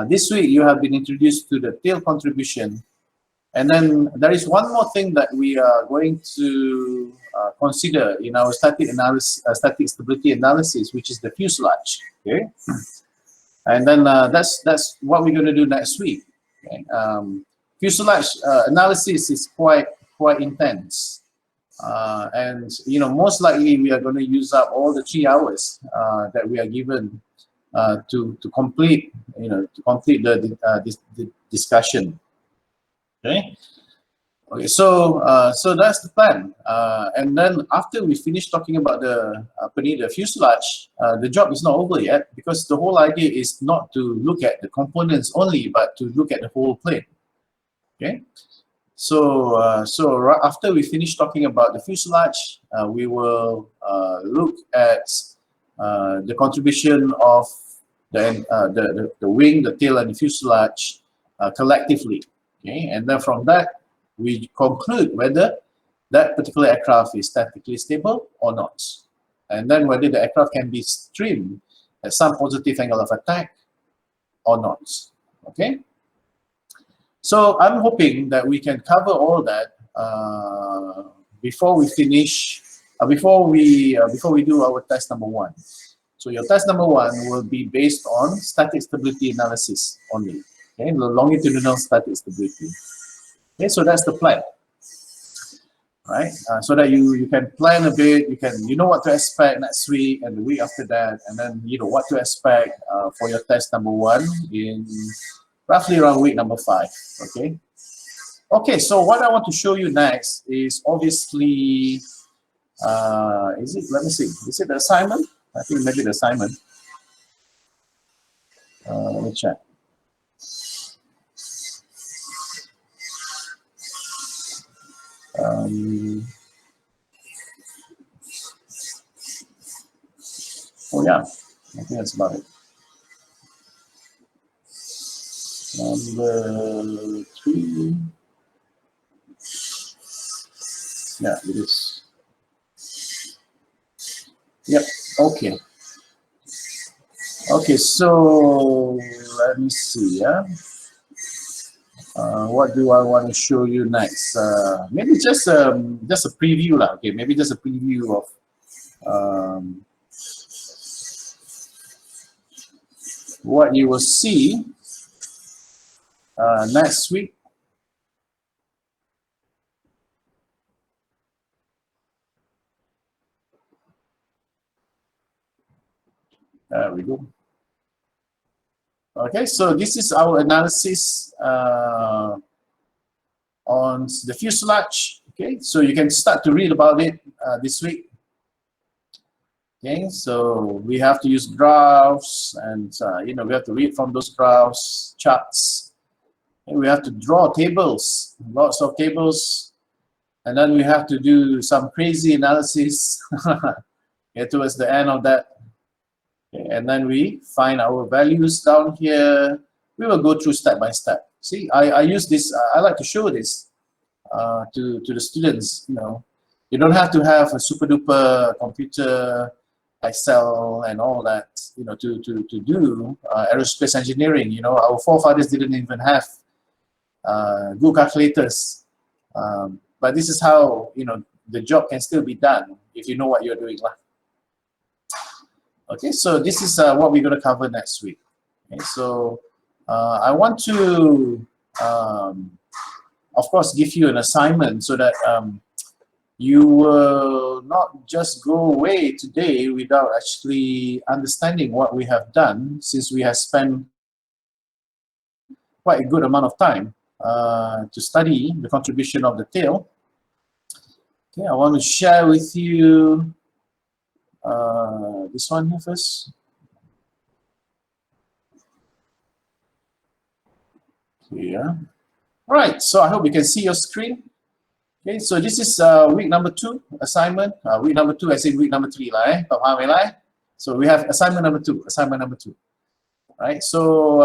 This week you have been introduced to the tail contribution, and then there is one more thing that we are going to consider in our static stability analysis, which is the fuselage. Okay, and then that's what we're going to do next week. Okay? Fuselage analysis is quite intense, and most likely we are going to use up all the 3 hours that we are given to complete the discussion. Okay. Okay. So that's the plan. And then after we finish talking about the fuselage, the job is not over yet, because the whole idea is not to look at the components only, but to look at the whole plane. Okay. So after we finish talking about the fuselage, we will look at the contribution of the wing, the tail, and the fuselage collectively. Okay, and then from that we conclude whether that particular aircraft is statically stable or not, and then whether the aircraft can be trimmed at some positive angle of attack or not. Okay, so I'm hoping that we can cover all that before we finish, before we do our test number 1. So your test number 1 will be based on static stability analysis only. Okay, longitudinal static stability. Okay, so that's the plan, right? So that you can plan a bit, you know what to expect next week and the week after that, and then you know what to expect for your test number 1 in roughly around week number 5. Okay. Okay. So what I want to show you next is obviously, let me see. Is it the assignment? I think maybe the assignment. Let me check. Oh yeah, I think that's about it. Number 3. Yeah, it is. Yep. Okay. Okay. So let me see. Yeah. What do I want to show you next? Maybe just a preview, lah. Okay. Maybe just a preview of what you will see next week. There we go. Okay, so this is our analysis on the fuselage. Okay, so you can start to read about it this week. Okay, so we have to use graphs, and we have to read from those graphs, charts. And we have to draw tables, lots of tables, and then we have to do some crazy analysis towards the end of that. Okay, and then we find our values down here. We will go through step by step. See, I use this, I like to show this to the students. You don't have to have a super duper computer, Excel and all that, to do aerospace engineering. Our forefathers didn't even have good calculators, but this is how the job can still be done if you know what you're doing. Okay, so this is what we're going to cover next week. Okay, so I want to of course give you an assignment so that you will not just go away today without actually understanding what we have done, since we have spent quite a good amount of time to study the contribution of the tail. Okay, I want to share with you this one here first. Here. All right, so I hope you can see your screen. Okay, so this is week number 2 assignment. Week number 2, I say week number 3 lah. So we have assignment number 2. Right, so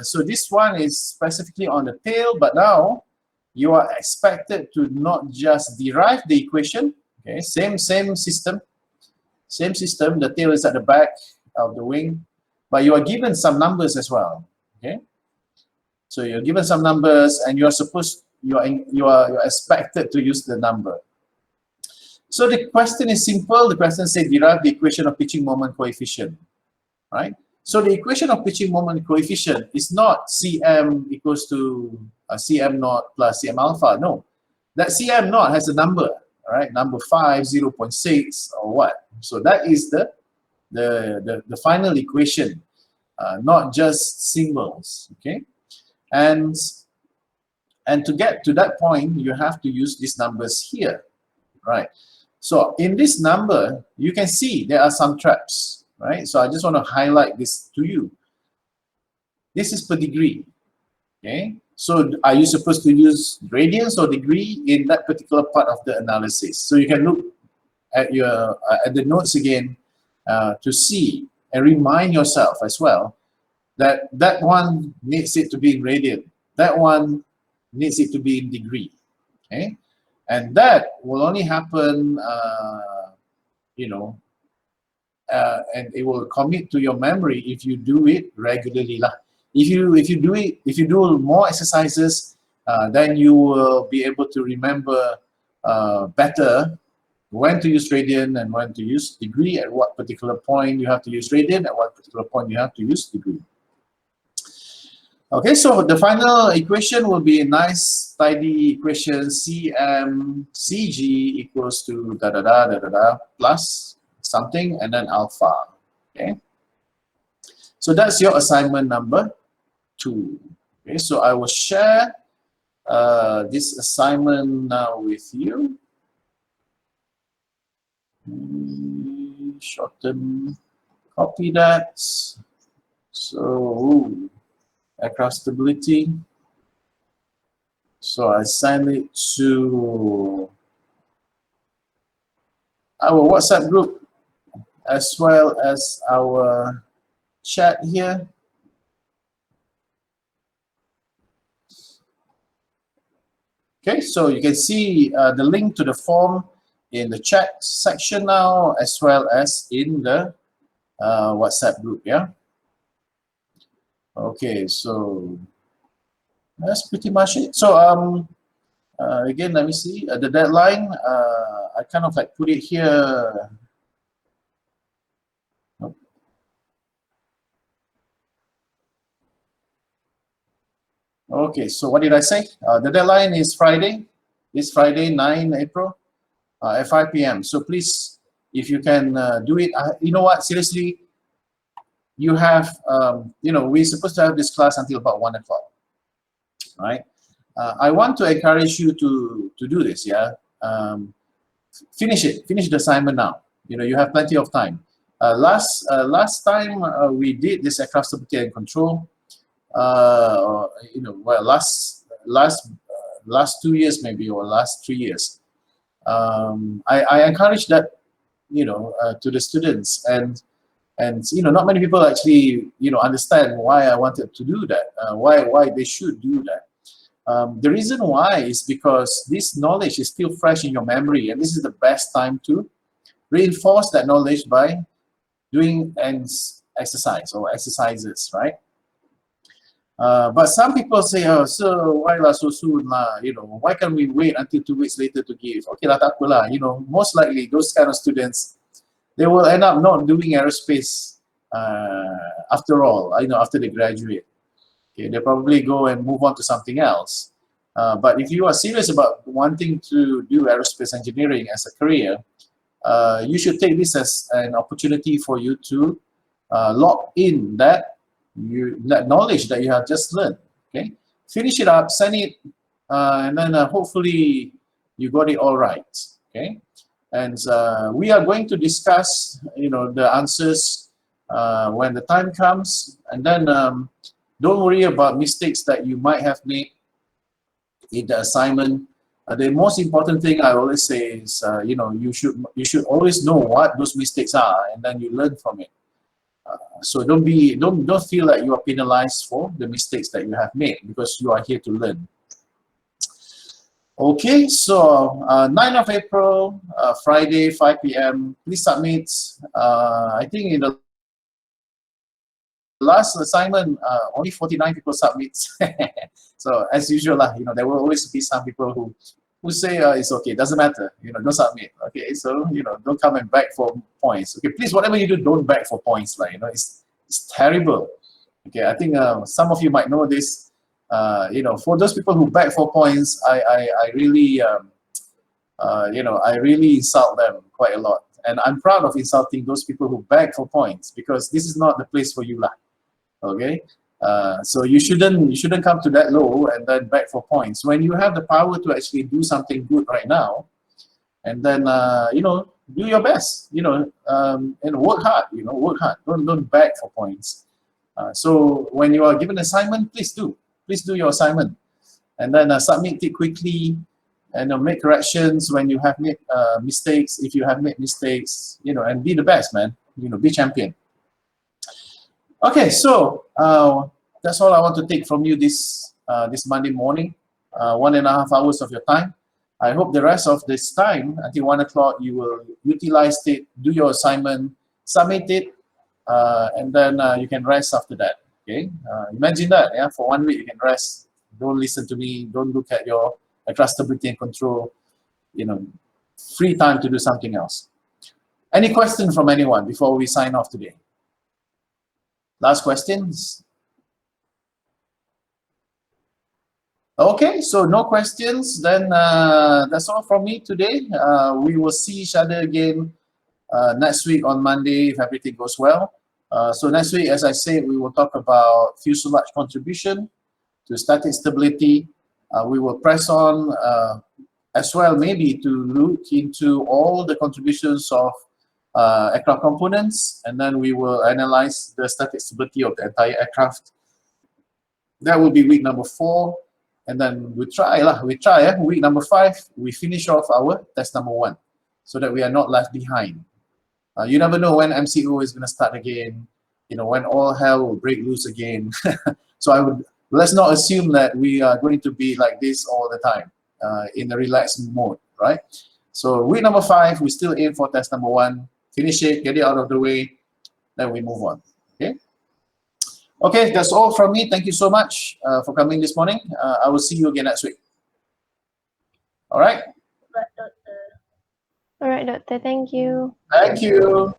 so this one is specifically on the tail, but now you are expected to not just derive the equation. Okay, same system. The tail is at the back of the wing, but you are given some numbers as well. Okay, so you're given some numbers, and you're expected to use the number. So the question is simple. The question says derive the equation of pitching moment coefficient, right? So the equation of pitching moment coefficient is not Cm equals to Cm naught plus Cm alpha. No, that Cm naught has a number, all right? Number 5, 0.6, or what? So that is the final equation, not just symbols, okay? And to get to that point, you have to use these numbers here, right? So in this number, you can see there are some traps, right? So I just want to highlight this to you. This is per degree, okay? So are you supposed to use radians or degree in that particular part of the analysis? So you can look at your at the notes again to see and remind yourself as well that that one needs it to be in radian, that one needs it to be in degree, okay? And that will only happen, and it will commit to your memory if you do it regularly lah. If you do more exercises, then you will be able to remember better when to use radian and when to use degree, at what particular point you have to use radian, at what particular point you have to use degree. Okay, so the final equation will be a nice tidy equation, Cm Cg equals to da da da da da da plus something and then alpha. Okay, so that's your assignment number 2. Okay, so I will share this assignment now with you. Shorten, copy that. So aircraft stability. So I send it to our WhatsApp group as well as our chat here. Okay, so you can see the link to the form in the chat section now, as well as in the WhatsApp group, yeah? Okay, so that's pretty much it. So again, let me see the deadline. I kind of like put it here. Nope. Okay, so what did I say? The deadline is Friday. This Friday, 9 April at 5 p.m. So please, if you can do it, you know what? Seriously, you have, we're supposed to have this class until about 1 o'clock, right? I want to encourage you to do this, yeah? Finish the assignment now. You have plenty of time. Last time we did this aircraft stability and control, last 2 years maybe, or last 3 years. I encourage that, to the students, and not many people actually understand why I wanted to do that, why they should do that. The reason why is because this knowledge is still fresh in your memory, and this is the best time to reinforce that knowledge by doing exercise or exercises, right? But some people say, oh, so why so soon lah? Why can't we wait until 2 weeks later to give? Okay lah, tak apa lah. Most likely those kind of students, they will end up not doing aerospace after all, after they graduate. Okay, they probably go and move on to something else. But if you are serious about wanting to do aerospace engineering as a career, you should take this as an opportunity for you to lock in that knowledge that you have just learned. Okay, finish it up, send it, and then hopefully you got it all right. Okay, and we are going to discuss, the answers when the time comes, and then don't worry about mistakes that you might have made in the assignment. The most important thing I always say is, you should always know what those mistakes are, and then you learn from it. So don't feel like you are penalized for the mistakes that you have made, because you are here to learn. Okay, so 9th of April, Friday, 5 p.m. Please submit. I think in the last assignment, only 49 people submit. So as usual, there will always be some people who say it's okay, doesn't matter, don't submit. Okay, so don't come and beg for points. Okay, please, whatever you do, don't beg for points. It's terrible. Okay, I think some of you might know this. For those people who beg for points, I really I really insult them quite a lot. And I'm proud of insulting those people who beg for points, because this is not the place for you, lah. Okay, so you shouldn't come to that low and then beg for points when you have the power to actually do something good right now. And then do your best, and work hard. Work hard. Don't beg for points. So when you are given assignment, please do your assignment, and then submit it quickly, and make corrections when you have made mistakes. If you have made mistakes, and be the best, man. Be champion. Okay, so that's all I want to take from you this Monday morning. 1.5 hours of your time. I hope the rest of this time until 1 o'clock you will utilize it, do your assignment, submit it, and then you can rest after that. Okay, imagine that. Yeah, for 1 week you can rest. Don't listen to me. Don't look at your stability and control. Free time to do something else. Any question from anyone before we sign off today? Last questions? Okay, so no questions. Then that's all from me today. We will see each other again next week on Monday if everything goes well. So next week, as I said, we will talk about fuselage contribution to static stability. We will press on as well, maybe to look into all the contributions of aircraft components, and then we will analyze the static stability of the entire aircraft. That will be week number 4, and then week number 5, we finish off our test number 1, so that we are not left behind. You never know when MCO is going to start again, when all hell will break loose again. So let's not assume that we are going to be like this all the time, in a relaxed mode, right? So week number 5, we still aim for test number 1, finish it, get it out of the way, then we move on. Okay. Okay, that's all from me. Thank you so much for coming this morning. I will see you again next week. All right. All right, Doctor. Thank you. Thank you.